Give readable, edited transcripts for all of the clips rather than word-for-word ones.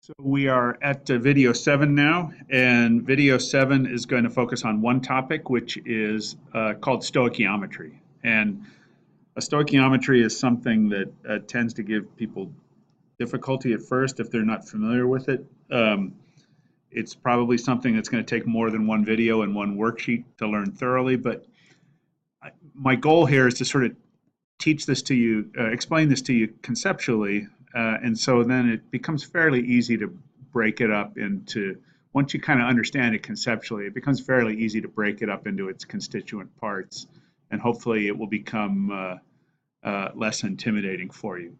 So we are at video 7 now, and video 7 is going to focus on one topic, which is called stoichiometry. And a stoichiometry is something that tends to give people difficulty at first if they're not familiar with it. It's probably something that's going to take more than one video and one worksheet to learn thoroughly, but my goal here is to sort of teach this to you, explain this to you conceptually, and so then it becomes fairly easy to break it up into, once you kind of understand it conceptually, it becomes fairly easy to break it up into its constituent parts, and hopefully it will become less intimidating for you.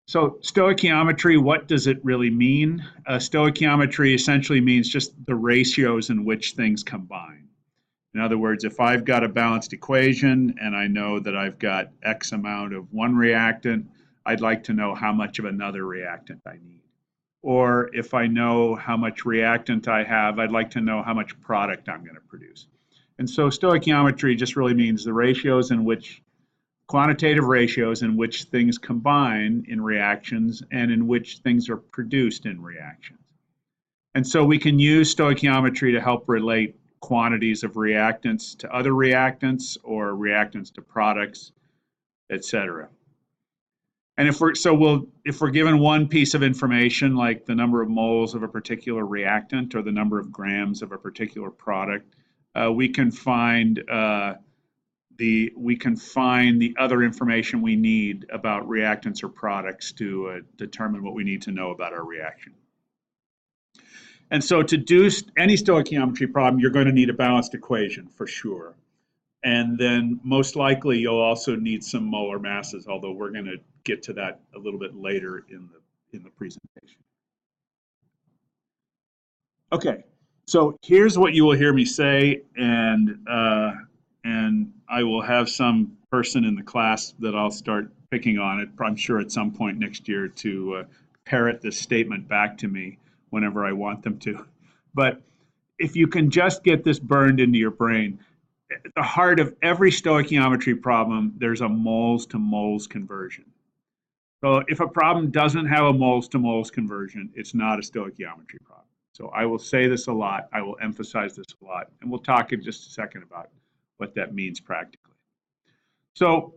So stoichiometry, what does it really mean? Stoichiometry essentially means just the ratios in which things combine. In other words, if I've got a balanced equation and I know that I've got X amount of one reactant, I'd like to know how much of another reactant I need. Or if I know how much reactant I have, I'd like to know how much product I'm going to produce. And so stoichiometry just really means the ratios in which, quantitative ratios in which things combine in reactions and in which things are produced in reactions. And so we can use stoichiometry to help relate quantities of reactants to other reactants or reactants to products, etc. And if we're given one piece of information like the number of moles of a particular reactant or the number of grams of a particular product, we can find the other information we need about reactants or products to determine what we need to know about our reaction. And so to do any stoichiometry problem, you're going to need a balanced equation for sure. And then most likely you'll also need some molar masses, although we're going to get to that a little bit later in the presentation. Okay, so here's what you will hear me say, and I will have some person in the class that I'll start picking on it, I'm sure at some point next year, to parrot this statement back to me whenever I want them to. But if you can just get this burned into your brain, at the heart of every stoichiometry problem, there's a moles to moles conversion. So if a problem doesn't have a moles to moles conversion, it's not a stoichiometry problem. So I will say this a lot, I will emphasize this a lot, and we'll talk in just a second about what that means practically. So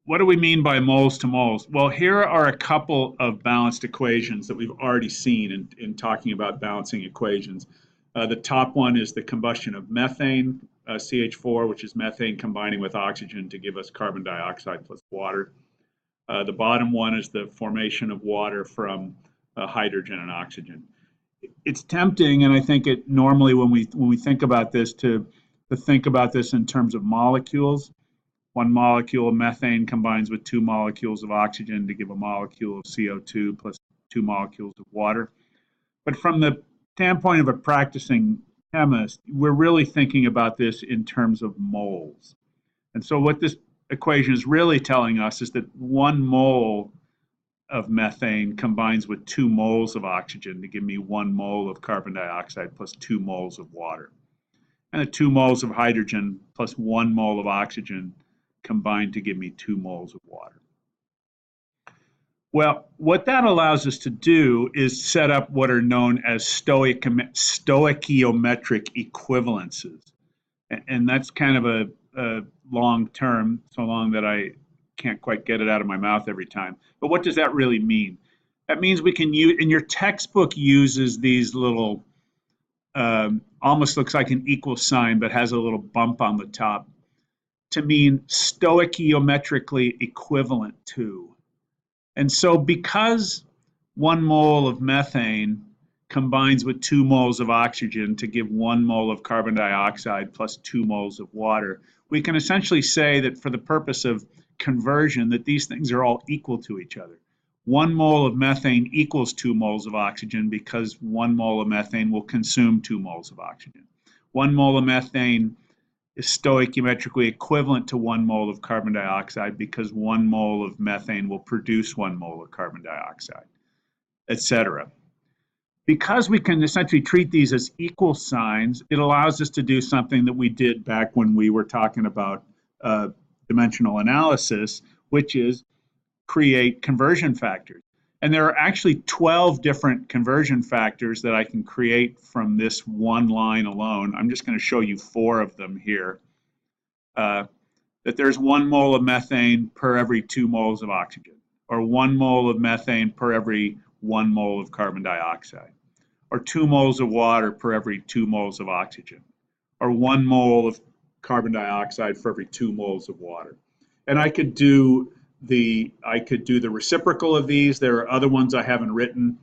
what do we mean by moles to moles? Well, here are a couple of balanced equations that we've already seen in talking about balancing equations. The top one is the combustion of methane, CH4, which is methane combining with oxygen to give us carbon dioxide plus water. The bottom one is the formation of water from hydrogen and oxygen. It's tempting, and I think it normally when we think about this to think about this in terms of molecules. One molecule of methane combines with two molecules of oxygen to give a molecule of CO2 plus two molecules of water. But from the standpoint of a practicing chemist, we're really thinking about this in terms of moles. And so what this equation is really telling us is that 1 mole of methane combines with 2 moles of oxygen to give me 1 mole of carbon dioxide plus 2 moles of water. And the 2 moles of hydrogen plus 1 mole of oxygen combined to give me 2 moles of water. Well, what that allows us to do is set up what are known as stoichiometric equivalences. And that's kind of a long term, so long that I can't quite get it out of my mouth every time. But what does that really mean? That means we can use, and your textbook uses these little, almost looks like an equal sign, but has a little bump on the top, to mean stoichiometrically equivalent to. And so because 1 mole of methane combines with 2 moles of oxygen to give 1 mole of carbon dioxide plus 2 moles of water, we can essentially say that for the purpose of conversion that these things are all equal to each other. 1 mole of methane equals 2 moles of oxygen because 1 mole of methane will consume 2 moles of oxygen. 1 mole of methane is stoichiometrically equivalent to 1 mole of carbon dioxide because 1 mole of methane will produce 1 mole of carbon dioxide, etc. Because we can essentially treat these as equal signs, it allows us to do something that we did back when we were talking about dimensional analysis, which is create conversion factors. And there are actually 12 different conversion factors that I can create from this one line alone. I'm just going to show you 4 of them here. That there's 1 mole of methane per every 2 moles of oxygen, or 1 mole of methane per every 1 mole of carbon dioxide, or 2 moles of water per every 2 moles of oxygen, or 1 mole of carbon dioxide for every 2 moles of water. And I could do the reciprocal of these. There are other ones I haven't written.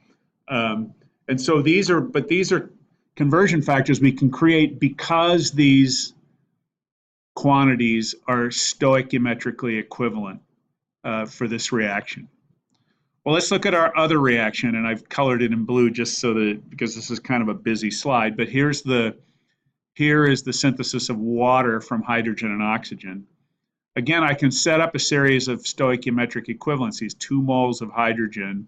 And so these are conversion factors we can create because these quantities are stoichiometrically equivalent for this reaction. Well, let's look at our other reaction, and I've colored it in blue just so that, because this is kind of a busy slide, but here is the synthesis of water from hydrogen and oxygen. Again, I can set up a series of stoichiometric equivalencies. 2 moles of hydrogen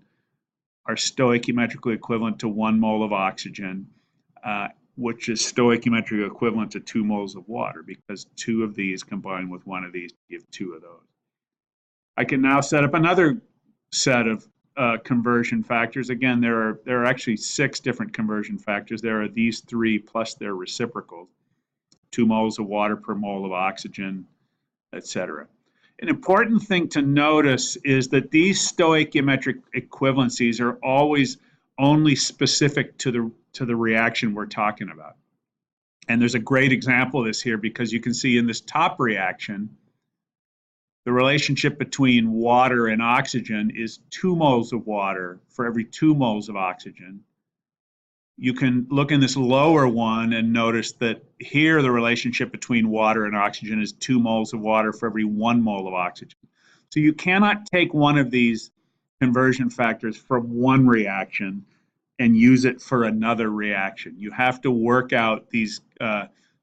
are stoichiometrically equivalent to 1 mole of oxygen, which is stoichiometrically equivalent to 2 moles of water, because 2 of these combined with 1 of these give 2 of those. I can now set up another set of conversion factors. Again, there are actually 6 different conversion factors. There are these 3 plus their reciprocals, 2 moles of water per mole of oxygen, etc. An important thing to notice is that these stoichiometric equivalencies are always only specific to the reaction we're talking about. And there's a great example of this here, because you can see in this top reaction, the relationship between water and oxygen is 2 moles of water for every 2 moles of oxygen. You can look in this lower one and notice that here the relationship between water and oxygen is 2 moles of water for every 1 mole of oxygen. So you cannot take one of these conversion factors from one reaction and use it for another reaction. You have to work out these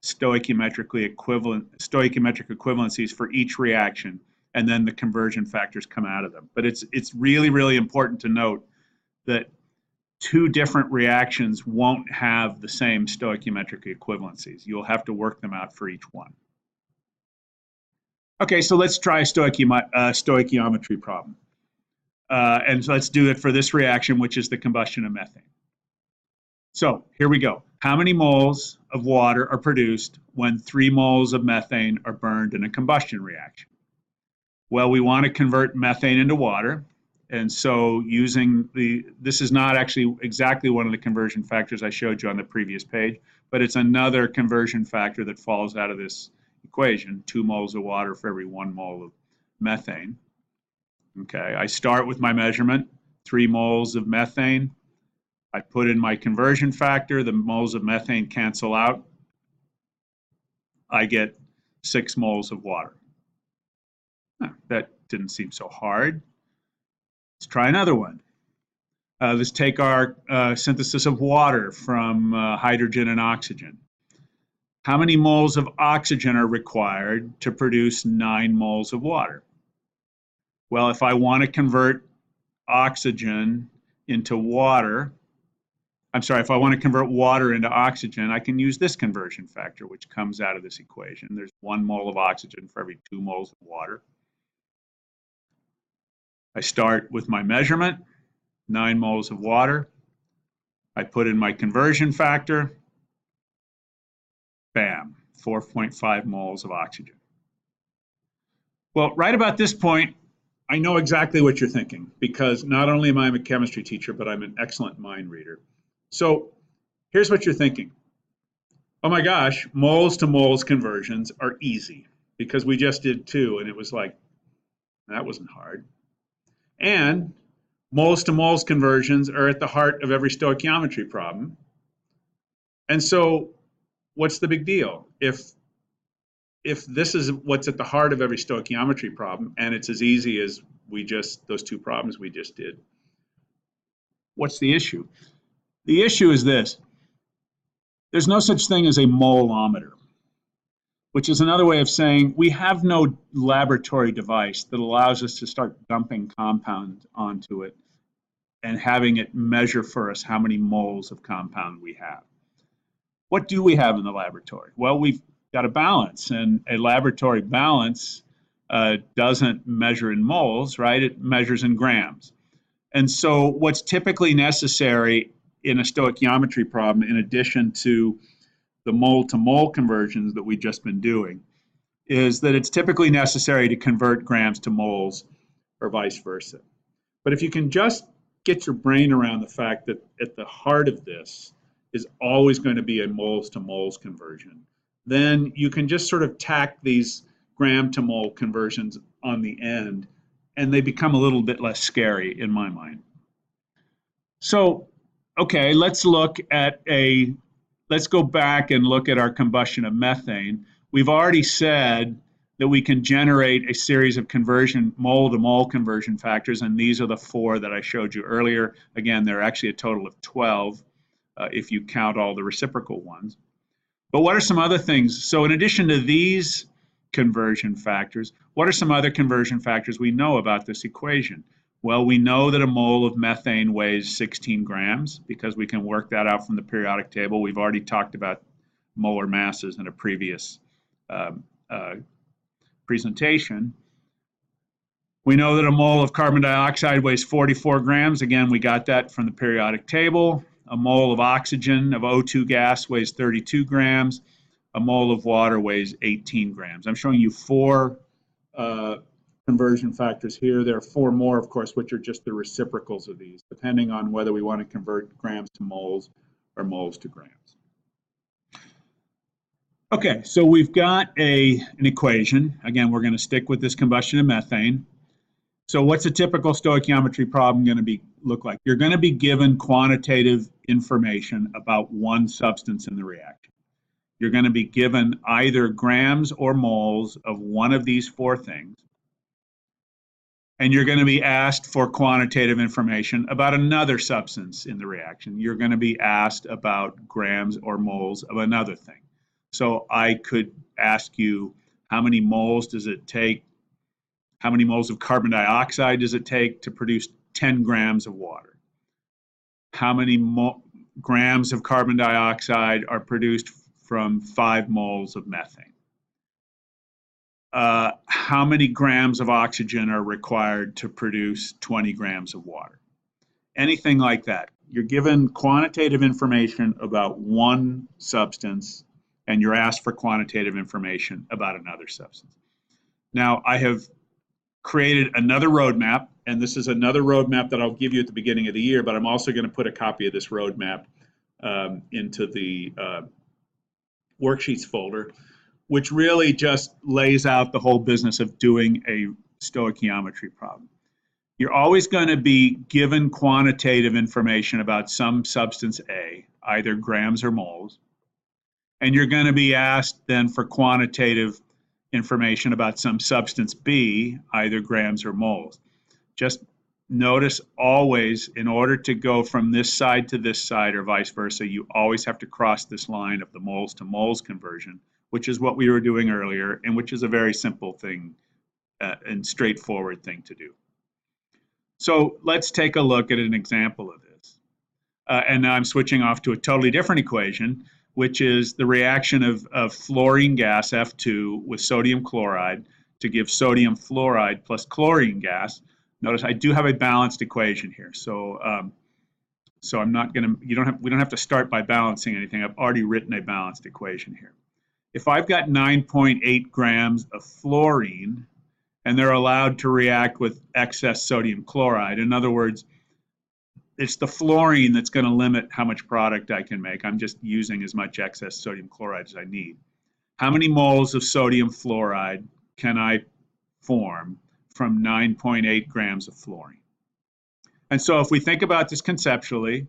stoichiometric equivalencies for each reaction, and then the conversion factors come out of them. But it's really, really important to note that 2 different reactions won't have the same stoichiometric equivalencies. You'll have to work them out for each one. Okay, so let's try a stoichiometry problem. And so let's do it for this reaction, which is the combustion of methane. So here we go. How many moles of water are produced when 3 moles of methane are burned in a combustion reaction? Well, we want to convert methane into water. And so this is not actually exactly one of the conversion factors I showed you on the previous page, but it's another conversion factor that falls out of this equation, 2 moles of water for every 1 mole of methane. Okay, I start with my measurement, 3 moles of methane. I put in my conversion factor, the moles of methane cancel out. I get 6 moles of water. That didn't seem so hard. Let's try another one. Let's take our synthesis of water from hydrogen and oxygen. How many moles of oxygen are required to produce 9 moles of water? Well, if I want to convert oxygen into water, if I want to convert water into oxygen, I can use this conversion factor, which comes out of this equation. There's 1 mole of oxygen for every 2 moles of water. I start with my measurement, 9 moles of water. I put in my conversion factor. Bam, 4.5 moles of oxygen. Well, right about this point, I know exactly what you're thinking, because not only am I a chemistry teacher, but I'm an excellent mind reader. So here's what you're thinking. Oh my gosh, moles to moles conversions are easy, because we just did 2, and it was like, that wasn't hard. And moles to moles conversions are at the heart of every stoichiometry problem. And so what's the big deal? If this is what's at the heart of every stoichiometry problem, and it's as easy as those 2 problems we just did, what's the issue? The issue is this. There's no such thing as a moleometer, which is another way of saying we have no laboratory device that allows us to start dumping compound onto it and having it measure for us how many moles of compound we have. What do we have in the laboratory? Well, we've got a balance, and a laboratory balance doesn't measure in moles, right? It measures in grams. And so what's typically necessary in a stoichiometry problem, in addition to the mole-to-mole conversions that we've just been doing, is that it's typically necessary to convert grams to moles or vice versa. But if you can just get your brain around the fact that at the heart of this is always going to be a moles to moles conversion, then you can just sort of tack these gram to mole conversions on the end, and they become a little bit less scary in my mind. So, okay, let's go back and look at our combustion of methane. We've already said that we can generate a series of mole-to-mole conversion factors, and these are the 4 that I showed you earlier. Again, there are actually a total of 12 if you count all the reciprocal ones. But what are some other things? So in addition to these conversion factors, what are some other conversion factors we know about this equation? Well, we know that a mole of methane weighs 16 grams because we can work that out from the periodic table. We've already talked about molar masses in a previous presentation. We know that a mole of carbon dioxide weighs 44 grams. Again, we got that from the periodic table. A mole of oxygen, of O2 gas, weighs 32 grams. A mole of water weighs 18 grams. I'm showing you 4 conversion factors here. There are 4 more, of course, which are just the reciprocals of these, depending on whether we want to convert grams to moles or moles to grams. Okay, so we've got an equation. Again, we're going to stick with this combustion of methane. So what's a typical stoichiometry problem going to look like? You're going to be given quantitative information about one substance in the reaction. You're going to be given either grams or moles of one of these 4 things. And you're going to be asked for quantitative information about another substance in the reaction. You're going to be asked about grams or moles of another thing. So I could ask you, how many moles does it take? How many moles of carbon dioxide does it take to produce 10 grams of water? How many grams of carbon dioxide are produced from 5 moles of methane? How many grams of oxygen are required to produce 20 grams of water? Anything like that. You're given quantitative information about one substance, and you're asked for quantitative information about another substance. Now, I have created another roadmap, and this is another roadmap that I'll give you at the beginning of the year, but I'm also going to put a copy of this roadmap into the worksheets folder, which really just lays out the whole business of doing a stoichiometry problem. You're always going to be given quantitative information about some substance A, either grams or moles, and you're going to be asked then for quantitative information about some substance B, either grams or moles. Just notice always, in order to go from this side to this side or vice versa, you always have to cross this line of the moles to moles conversion, which is what we were doing earlier, and which is a very simple thing and straightforward thing to do. So let's take a look at an example of this. And now I'm switching off to a totally different equation, which is the reaction of fluorine gas, F2, with sodium chloride to give sodium fluoride plus chlorine gas. Notice I do have a balanced equation here. So I'm not going to, we don't have to start by balancing anything. I've already written a balanced equation here. If I've got 9.8 grams of fluorine, and they're allowed to react with excess sodium chloride, in other words, it's the fluorine that's going to limit how much product I can make. I'm just using as much excess sodium chloride as I need. How many moles of sodium fluoride can I form from 9.8 grams of fluorine? And so if we think about this conceptually,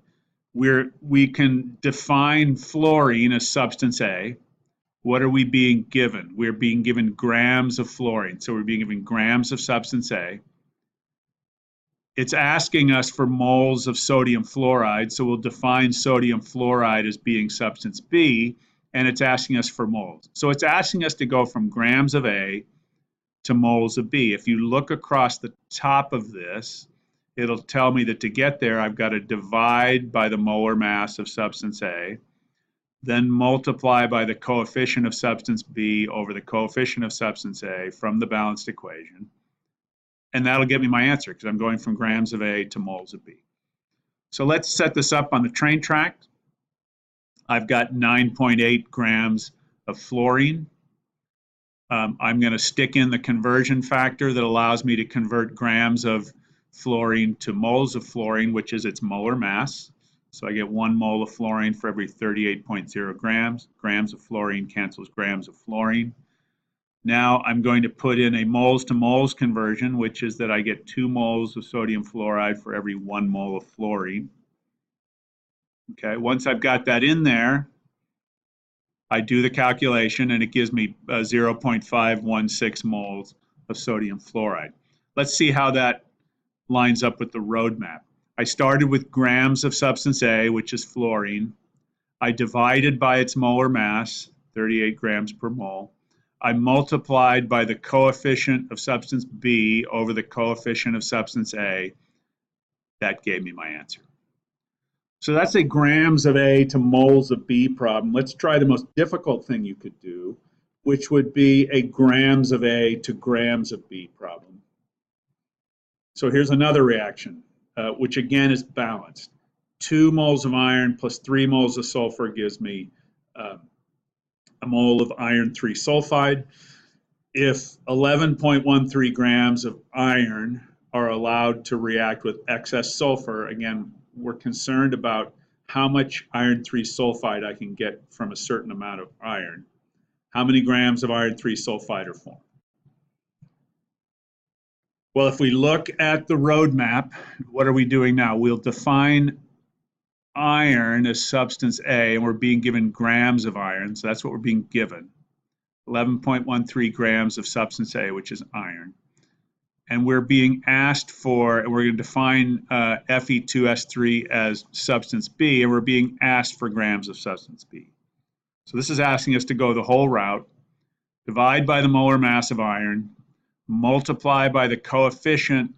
we can define fluorine as substance A. What are we being given? We're being given grams of fluorine. So we're being given grams of substance A. It's asking us for moles of sodium fluoride, so we'll define sodium fluoride as being substance B, and it's asking us for moles. So it's asking us to go from grams of A to moles of B. If you look across the top of this, it'll tell me that to get there, I've got to divide by the molar mass of substance A, then multiply by the coefficient of substance B over the coefficient of substance A from the balanced equation. And that'll get me my answer because I'm going from grams of A to moles of B. So let's set this up on the train track. I've got 9.8 grams of fluorine. I'm going to stick in the conversion factor that allows me to convert grams of fluorine to moles of fluorine, which is its molar mass. So I get 1 mole of fluorine for every 38.0 grams. Grams of fluorine cancels grams of fluorine. Now I'm going to put in a moles to moles conversion, which is that I get 2 moles of sodium fluoride for every 1 mole of fluorine. Okay, once I've got that in there, I do the calculation and it gives me 0.516 moles of sodium fluoride. Let's see how that lines up with the roadmap. I started with grams of substance A, which is fluorine. I divided by its molar mass, 38 grams per mole. I multiplied by the coefficient of substance B over the coefficient of substance A. That gave me my answer. So that's a grams of A to moles of B problem. Let's try the most difficult thing you could do, which would be a grams of A to grams of B problem. So here's another reaction, which again is balanced. 2 moles of iron plus 3 moles of sulfur gives me a mole of iron 3 sulfide. If 11.13 grams of iron are allowed to react with excess sulfur, again, we're concerned about how much iron 3 sulfide I can get from a certain amount of iron. How many grams of iron 3 sulfide are formed? Well, if we look at the roadmap, what are we doing now? We'll define iron as substance A, and we're being given grams of iron, so that's what we're being given. 11.13 grams of substance A, which is iron. And we're being asked for, and we're going to define Fe2S3 as substance B, and we're being asked for grams of substance B. So this is asking us to go the whole route, divide by the molar mass of iron, multiply by the coefficient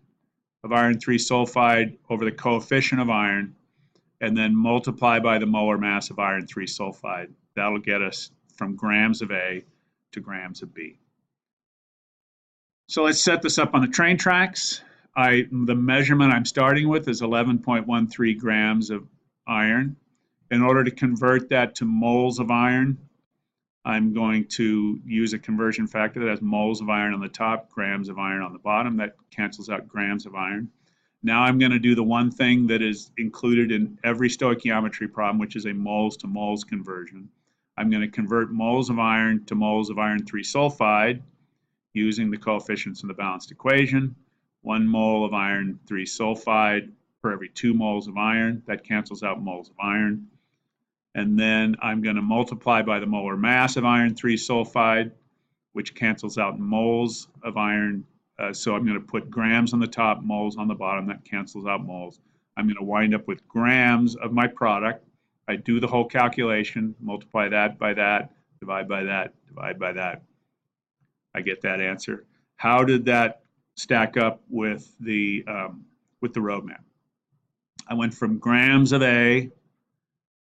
of iron 3 sulfide over the coefficient of iron, and then multiply by the molar mass of iron 3 sulfide. That'll get us from grams of A to grams of B. So let's set this up on the train tracks. The measurement I'm starting with is 11.13 grams of iron. In order to convert that to moles of iron, I'm going to use a conversion factor that has moles of iron on the top, grams of iron on the bottom. That cancels out grams of iron. Now I'm going to do the one thing that is included in every stoichiometry problem, which is a moles to moles conversion. I'm going to convert moles of iron to moles of iron 3 sulfide using the coefficients in the balanced equation. 1 mole of iron 3 sulfide for every 2 moles of iron. That cancels out moles of iron. And then I'm going to multiply by the molar mass of iron 3 sulfide, which cancels out moles of iron. So I'm going to put grams on the top, moles on the bottom. That cancels out moles. I'm going to wind up with grams of my product. I do the whole calculation, multiply that by that, divide by that, divide by that. I get that answer. How did that stack up with the roadmap? I went from grams of A.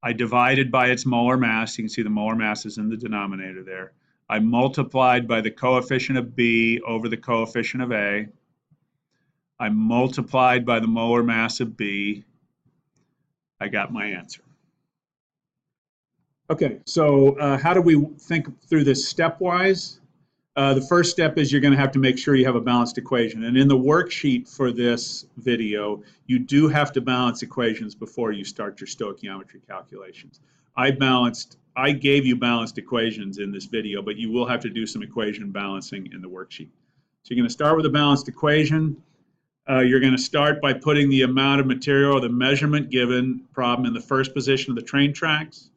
I divided by its molar mass. You can see the molar mass is in the denominator there. I multiplied by the coefficient of B over the coefficient of A. I multiplied by the molar mass of B. I got my answer. Okay, so how do we think through this stepwise? The first step is you're going to have to make sure you have a balanced equation. And in the worksheet for this video, you do have to balance equations before you start your stoichiometry calculations. I gave you balanced equations in this video, but you will have to do some equation balancing in the worksheet. So you're going to start with a balanced equation. You're going to start by putting the amount of material or the measurement given problem in the first position of the train tracks.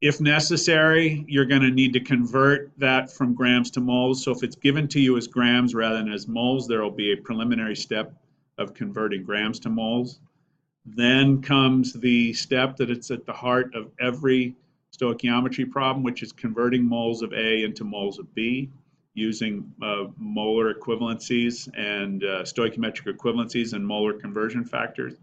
If necessary, you're going to need to convert that from grams to moles. So if it's given to you as grams rather than as moles, there will be a preliminary step of converting grams to moles. Then comes the step that it's at the heart of every stoichiometry problem, which is converting moles of A into moles of B using molar equivalencies and stoichiometric equivalencies and molar conversion factors.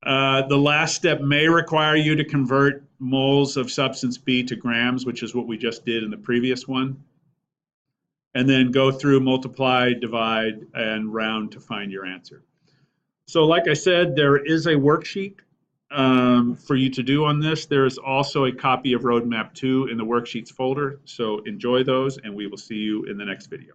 The last step may require you to convert moles of substance B to grams, which is what we just did in the previous one. and then go through, multiply, divide, and round to find your answer. So like I said, there is a worksheet for you to do on this. There is also a copy of Roadmap 2 in the worksheets folder. So enjoy those, and we will see you in the next video.